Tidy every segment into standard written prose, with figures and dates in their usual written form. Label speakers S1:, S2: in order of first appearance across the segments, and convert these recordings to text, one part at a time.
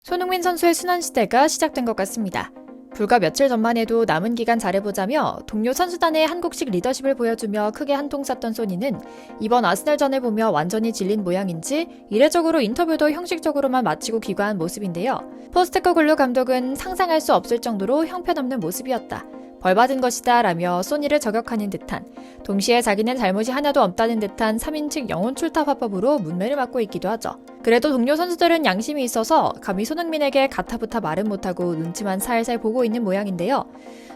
S1: 손흥민 선수의 순환시대가 시작된 것 같습니다. 불과 며칠 전만 해도 남은 기간 잘해보자며 동료 선수단의 한국식 리더십을 보여주며 크게 한통 쐈던 소니는 이번 아스널전을 보며 완전히 질린 모양인지 이례적으로 인터뷰도 형식적으로만 마치고 귀가한 모습인데요. 포스테코글루 감독은 상상할 수 없을 정도로 형편없는 모습이었다. 벌받은 것이다 라며 소니를 저격하는 듯한, 동시에 자기는 잘못이 하나도 없다는 듯한 3인칭 영혼 출타 화법으로 문매를 맞고 있기도 하죠. 그래도 동료 선수들은 양심이 있어서 감히 손흥민에게 가타부타 말은 못하고 눈치만 살살 보고 있는 모양인데요.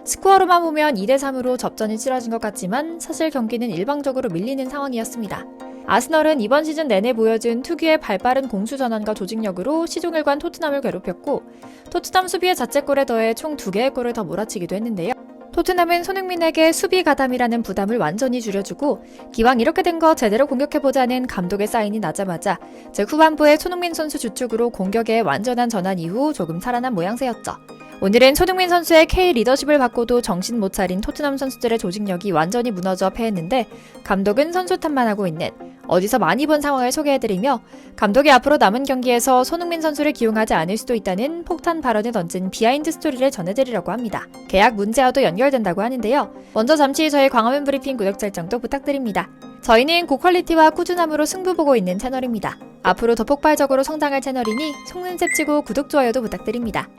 S1: 스코어로만 보면 2대3으로 접전이 치러진 것 같지만 사실 경기는 일방적으로 밀리는 상황이었습니다. 아스널은 이번 시즌 내내 보여준 특유의 발빠른 공수 전환과 조직력으로 시종일관 토트넘을 괴롭혔고, 토트넘 수비의 자책골에 더해 총 2개의 골을 더 몰아치기도 했는데요. 토트넘은 손흥민에게 수비 가담이라는 부담을 완전히 줄여주고 기왕 이렇게 된 거 제대로 공격해보자는 감독의 사인이 나자마자 즉 후반부에 손흥민 선수 주축으로 공격의 완전한 전환 이후 조금 살아난 모양새였죠. 오늘은 손흥민 선수의 K 리더십을 받고도 정신 못 차린 토트넘 선수들의 조직력이 완전히 무너져 패했는데, 감독은 선수 탓만 하고 있는, 어디서 많이 본 상황을 소개해드리며 감독이 앞으로 남은 경기에서 손흥민 선수를 기용하지 않을 수도 있다는 폭탄 발언을 던진 비하인드 스토리를 전해드리려고 합니다. 계약 문제와도 연결된다고 하는데요. 먼저 잠시 저희 광화문 브리핑 구독 설정도 부탁드립니다. 저희는 고퀄리티와 꾸준함으로 승부 보고 있는 채널입니다. 앞으로 더 폭발적으로 성장할 채널이니 속눈썹 치고 구독, 좋아요도 부탁드립니다.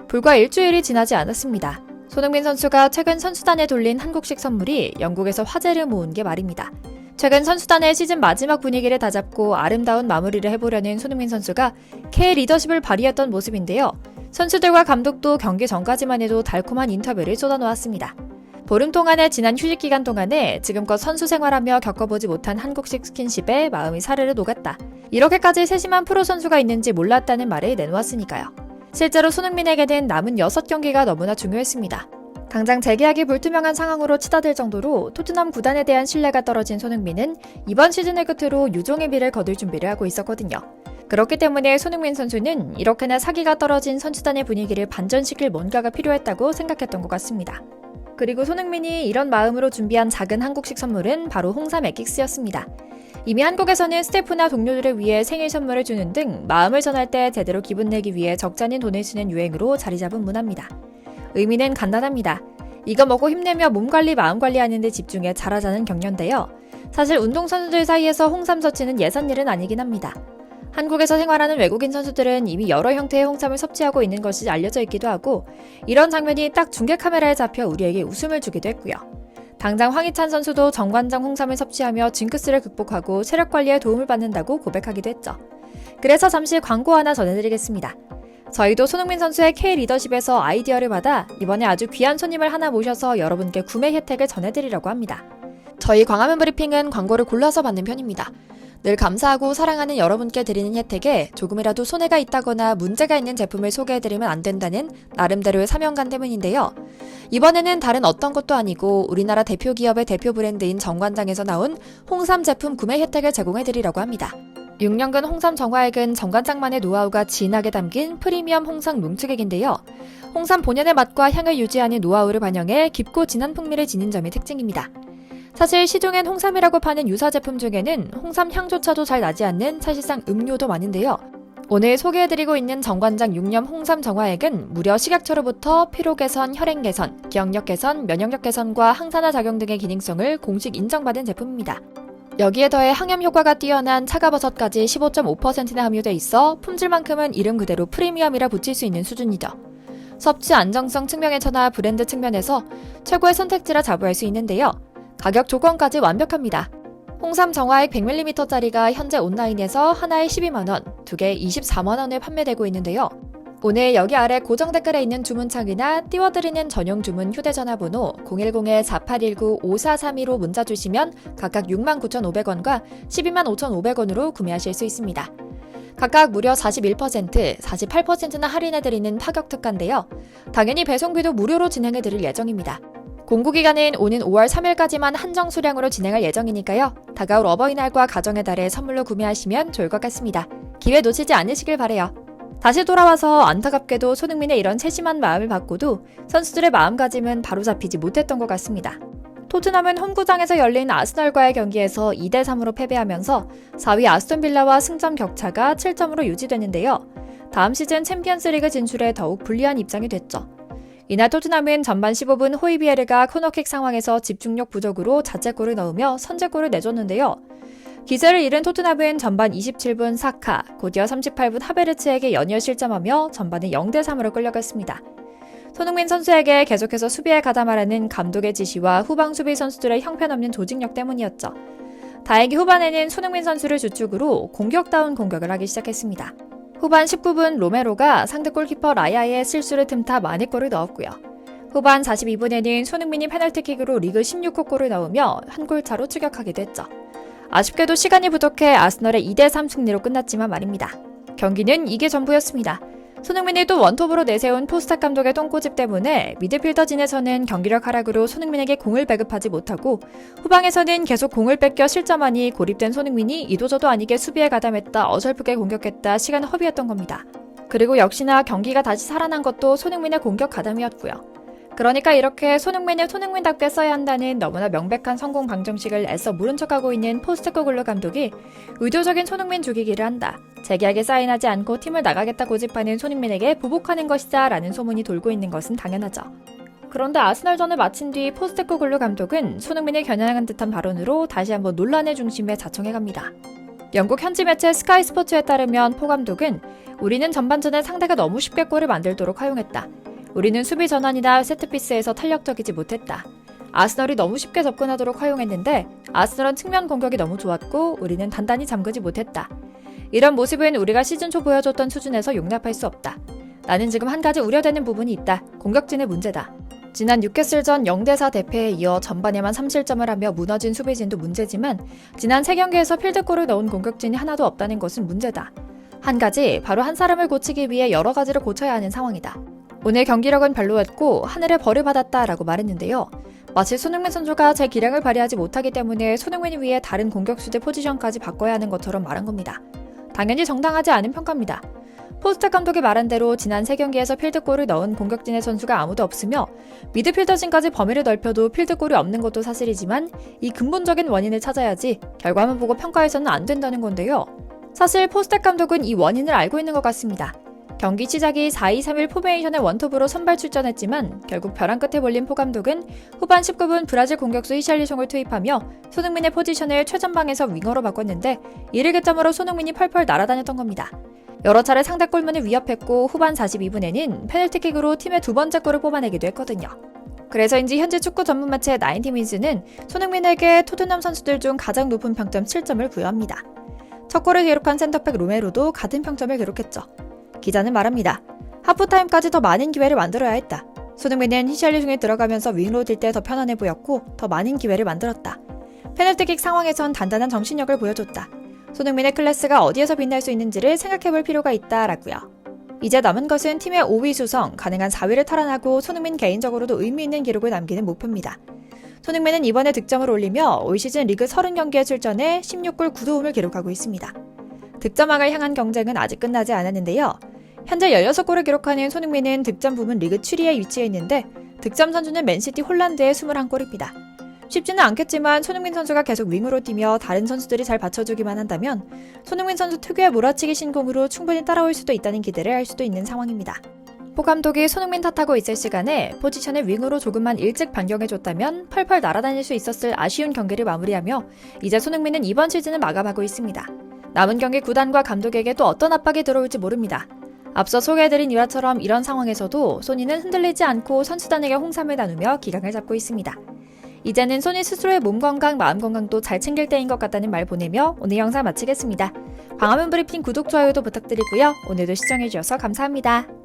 S1: 불과 일주일이 지나지 않았습니다. 손흥민 선수가 최근 선수단에 돌린 한국식 선물이 영국에서 화제를 모은 게 말입니다. 최근 선수단의 시즌 마지막 분위기를 다잡고 아름다운 마무리를 해보려는 손흥민 선수가 K 리더십을 발휘했던 모습인데요. 선수들과 감독도 경기 전까지만 해도 달콤한 인터뷰를 쏟아놓았습니다. 보름 동안의 지난 휴식 기간 동안에 지금껏 선수 생활하며 겪어보지 못한 한국식 스킨십에 마음이 사르르 녹았다. 이렇게까지 세심한 프로 선수가 있는지 몰랐다는 말을 내놓았으니까요. 실제로 손흥민에게는 남은 6경기가 너무나 중요했습니다. 당장 재계약이 불투명한 상황으로 치닫을 정도로 토트넘 구단에 대한 신뢰가 떨어진 손흥민은 이번 시즌을 끝으로 유종의 미를 거둘 준비를 하고 있었거든요. 그렇기 때문에 손흥민 선수는 이렇게나 사기가 떨어진 선수단의 분위기를 반전시킬 뭔가가 필요했다고 생각했던 것 같습니다. 그리고 손흥민이 이런 마음으로 준비한 작은 한국식 선물은 바로 홍삼 액기스였습니다. 이미 한국에서는 스태프나 동료들을 위해 생일 선물을 주는 등 마음을 전할 때 제대로 기분 내기 위해 적잖은 돈을 쓰는 유행으로 자리 잡은 문화입니다. 의미는 간단합니다. 이거 먹고 힘내며 몸 관리, 마음 관리하는 데 집중해 잘하자는 격려인데요. 사실 운동선수들 사이에서 홍삼 섭취는 예산일은 아니긴 합니다. 한국에서 생활하는 외국인 선수들은 이미 여러 형태의 홍삼을 섭취하고 있는 것이 알려져 있기도 하고, 이런 장면이 딱 중계 카메라에 잡혀 우리에게 웃음을 주기도 했고요. 당장 황희찬 선수도 정관장 홍삼을 섭취하며 징크스를 극복하고 체력 관리에 도움을 받는다고 고백하기도 했죠. 그래서 잠시 광고 하나 전해드리겠습니다. 저희도 손흥민 선수의 K 리더십에서 아이디어를 받아 이번에 아주 귀한 손님을 하나 모셔서 여러분께 구매 혜택을 전해드리려고 합니다. 저희 광화문 브리핑은 광고를 골라서 받는 편입니다. 늘 감사하고 사랑하는 여러분께 드리는 혜택에 조금이라도 손해가 있다거나 문제가 있는 제품을 소개해드리면 안 된다는 나름대로의 사명감 때문인데요. 이번에는 다른 어떤 것도 아니고 우리나라 대표 기업의 대표 브랜드인 정관장에서 나온 홍삼 제품 구매 혜택을 제공해드리려고 합니다. 6년근 홍삼 정화액은 정관장만의 노하우가 진하게 담긴 프리미엄 홍삼 뭉치액인데요. 홍삼 본연의 맛과 향을 유지하는 노하우를 반영해 깊고 진한 풍미를 지닌 점이 특징입니다. 사실 시중엔 홍삼이라고 파는 유사 제품 중에는 홍삼 향조차도 잘 나지 않는 사실상 음료도 많은데요. 오늘 소개해드리고 있는 정관장 6년 홍삼 정화액은 무려 식약처로부터 피로 개선, 혈행 개선, 기억력 개선, 면역력 개선과 항산화 작용 등의 기능성을 공식 인정받은 제품입니다. 여기에 더해 항염 효과가 뛰어난 차가버섯까지 15.5%나 함유돼 있어 품질만큼은 이름 그대로 프리미엄이라 붙일 수 있는 수준이죠. 섭취 안정성 측면에서나 브랜드 측면에서 최고의 선택지라 자부할 수 있는데요. 가격 조건까지 완벽합니다. 홍삼 정화액 100ml짜리가 현재 온라인에서 하나에 12만원, 2개 24만원에 판매되고 있는데요. 오늘 여기 아래 고정 댓글에 있는 주문창이나 띄워드리는 전용 주문 휴대전화번호 010-4819-5432로 문자 주시면 각각 69,500원과 125,500원으로 구매하실 수 있습니다. 각각 무려 41%, 48%나 할인해드리는 파격 특가인데요. 당연히 배송비도 무료로 진행해드릴 예정입니다. 공구기간은 오는 5월 3일까지만 한정 수량으로 진행할 예정이니까요. 다가올 어버이날과 가정의 달에 선물로 구매하시면 좋을 것 같습니다. 기회 놓치지 않으시길 바래요. 다시 돌아와서 안타깝게도 손흥민의 이런 세심한 마음을 받고도 선수들의 마음가짐은 바로잡히지 못했던 것 같습니다. 토트넘은 홈구장에서 열린 아스널과의 경기에서 2대3으로 패배하면서 4위 아스톤빌라와 승점 격차가 7점으로 유지되는데요. 다음 시즌 챔피언스리그 진출에 더욱 불리한 입장이 됐죠. 이날 토트넘은 전반 15분 호이비에르가 코너킥 상황에서 집중력 부족으로 자책골을 넣으며 선제골을 내줬는데요. 기세를 잃은 토트넘은 전반 27분 사카, 곧이어 38분 하베르츠에게 연이어 실점하며 전반에 0대3으로 끌려갔습니다. 손흥민 선수에게 계속해서 수비에 가담하라는 감독의 지시와 후방 수비 선수들의 형편없는 조직력 때문이었죠. 다행히 후반에는 손흥민 선수를 주축으로 공격다운 공격을 하기 시작했습니다. 후반 19분 로메로가 상대 골키퍼 라야의 실수를 틈타 만회골을 넣었고요. 후반 42분에는 손흥민이 페널티킥으로 리그 16호 골을 넣으며 한 골차로 추격하게 됐죠. 아쉽게도 시간이 부족해 아스널의 2대3 승리로 끝났지만 말입니다. 경기는 이게 전부였습니다. 손흥민이 또 원톱으로 내세운 포스탁 감독의 똥꼬집 때문에 미드필더진에서는 경기력 하락으로 손흥민에게 공을 배급하지 못하고 후방에서는 계속 공을 뺏겨 실점하니 고립된 손흥민이 이도저도 아니게 수비에 가담했다 어설프게 공격했다 시간 허비했던 겁니다. 그리고 역시나 경기가 다시 살아난 것도 손흥민의 공격 가담이었고요. 그러니까 이렇게 손흥민을 손흥민답게 써야 한다는 너무나 명백한 성공 방정식을 애써 모른 척하고 있는 포스테코글루 감독이 의도적인 손흥민 죽이기를 한다. 재계약에 사인하지 않고 팀을 나가겠다 고집하는 손흥민에게 보복하는 것이다 라는 소문이 돌고 있는 것은 당연하죠. 그런데 아스널전을 마친 뒤 포스테코글루 감독은 손흥민을 겨냥한 듯한 발언으로 다시 한번 논란의 중심에 자청해갑니다. 영국 현지 매체 스카이 스포츠에 따르면 포 감독은 우리는 전반전에 상대가 너무 쉽게 골을 만들도록 허용했다. 우리는 수비 전환이나 세트피스에서 탄력적이지 못했다. 아스널이 너무 쉽게 접근하도록 허용했는데 아스널은 측면 공격이 너무 좋았고 우리는 단단히 잠그지 못했다. 이런 모습은 우리가 시즌 초 보여줬던 수준에서 용납할 수 없다. 나는 지금 한 가지 우려되는 부분이 있다. 공격진의 문제다. 지난 뉴캐슬전 0대4 대패에 이어 전반에만 3실점을 하며 무너진 수비진도 문제지만 지난 3경기에서 필드골을 넣은 공격진이 하나도 없다는 것은 문제다. 한 가지, 바로 한 사람을 고치기 위해 여러 가지를 고쳐야 하는 상황이다. 오늘 경기력은 별로였고 하늘에 벌을 받았다라고 말했는데요. 마치 손흥민 선수가 제 기량을 발휘하지 못하기 때문에 손흥민을 위해 다른 공격수들 포지션까지 바꿔야 하는 것처럼 말한 겁니다. 당연히 정당하지 않은 평가입니다. 포스탁 감독이 말한 대로 지난 3경기에서 필드골을 넣은 공격진의 선수가 아무도 없으며 미드필더진까지 범위를 넓혀도 필드골이 없는 것도 사실이지만 이 근본적인 원인을 찾아야지 결과만 보고 평가해서는 안 된다는 건데요. 사실 포스탁 감독은 이 원인을 알고 있는 것 같습니다. 경기 시작이 4-2-3-1 포메이션의 원톱으로 선발 출전했지만 결국 벼랑 끝에 몰린 포 감독은 후반 19분 브라질 공격수 히샬리송을 투입하며 손흥민의 포지션을 최전방에서 윙어로 바꿨는데 이를 개점으로 손흥민이 펄펄 날아다녔던 겁니다. 여러 차례 상대 골문을 위협했고 후반 42분에는 페널티킥으로 팀의 두 번째 골을 뽑아내기도 했거든요. 그래서인지 현지 축구 전문 매체 나인티민스는 손흥민에게 토트넘 선수들 중 가장 높은 평점 7점을 부여합니다. 첫 골을 기록한 센터백 로메로도 같은 평점을 기록했죠. 기자는 말합니다. 하프타임까지 더 많은 기회를 만들어야 했다. 손흥민은 히샬리송에 들어가면서 윙으로 뛸 때 더 편안해 보였고 더 많은 기회를 만들었다. 페널티킥 상황에선 단단한 정신력을 보여줬다. 손흥민의 클래스가 어디에서 빛날 수 있는지를 생각해볼 필요가 있다라고요. 이제 남은 것은 팀의 5위 수성, 가능한 4위를 탈환하고 손흥민 개인적으로도 의미 있는 기록을 남기는 목표입니다. 손흥민은 이번에 득점을 올리며 올 시즌 리그 30경기에 출전해 16골 9도움을 기록하고 있습니다. 득점왕을 향한 경쟁은 아직 끝나지 않았는데요. 현재 16골을 기록하는 손흥민은 득점 부문 리그 7위에 위치해 있는데 득점 선수는 맨시티 홀란드의 21골입니다. 쉽지는 않겠지만 손흥민 선수가 계속 윙으로 뛰며 다른 선수들이 잘 받쳐주기만 한다면 손흥민 선수 특유의 몰아치기 신공으로 충분히 따라올 수도 있다는 기대를 할 수도 있는 상황입니다. 포 감독이 손흥민 탓하고 있을 시간에 포지션을 윙으로 조금만 일찍 변경해줬다면 펄펄 날아다닐 수 있었을 아쉬운 경기를 마무리하며 이제 손흥민은 이번 시즌을 마감하고 있습니다. 남은 경기 구단과 감독에게 또 어떤 압박이 들어올지 모릅니다. 앞서 소개해드린 일화처럼 이런 상황에서도 소니는 흔들리지 않고 선수단에게 홍삼을 나누며 기강을 잡고 있습니다. 이제는 소니 스스로의 몸 건강, 마음 건강도 잘 챙길 때인 것 같다는 말 보내며 오늘 영상 마치겠습니다. 광화문 브리핑 구독, 좋아요도 부탁드리고요. 오늘도 시청해주셔서 감사합니다.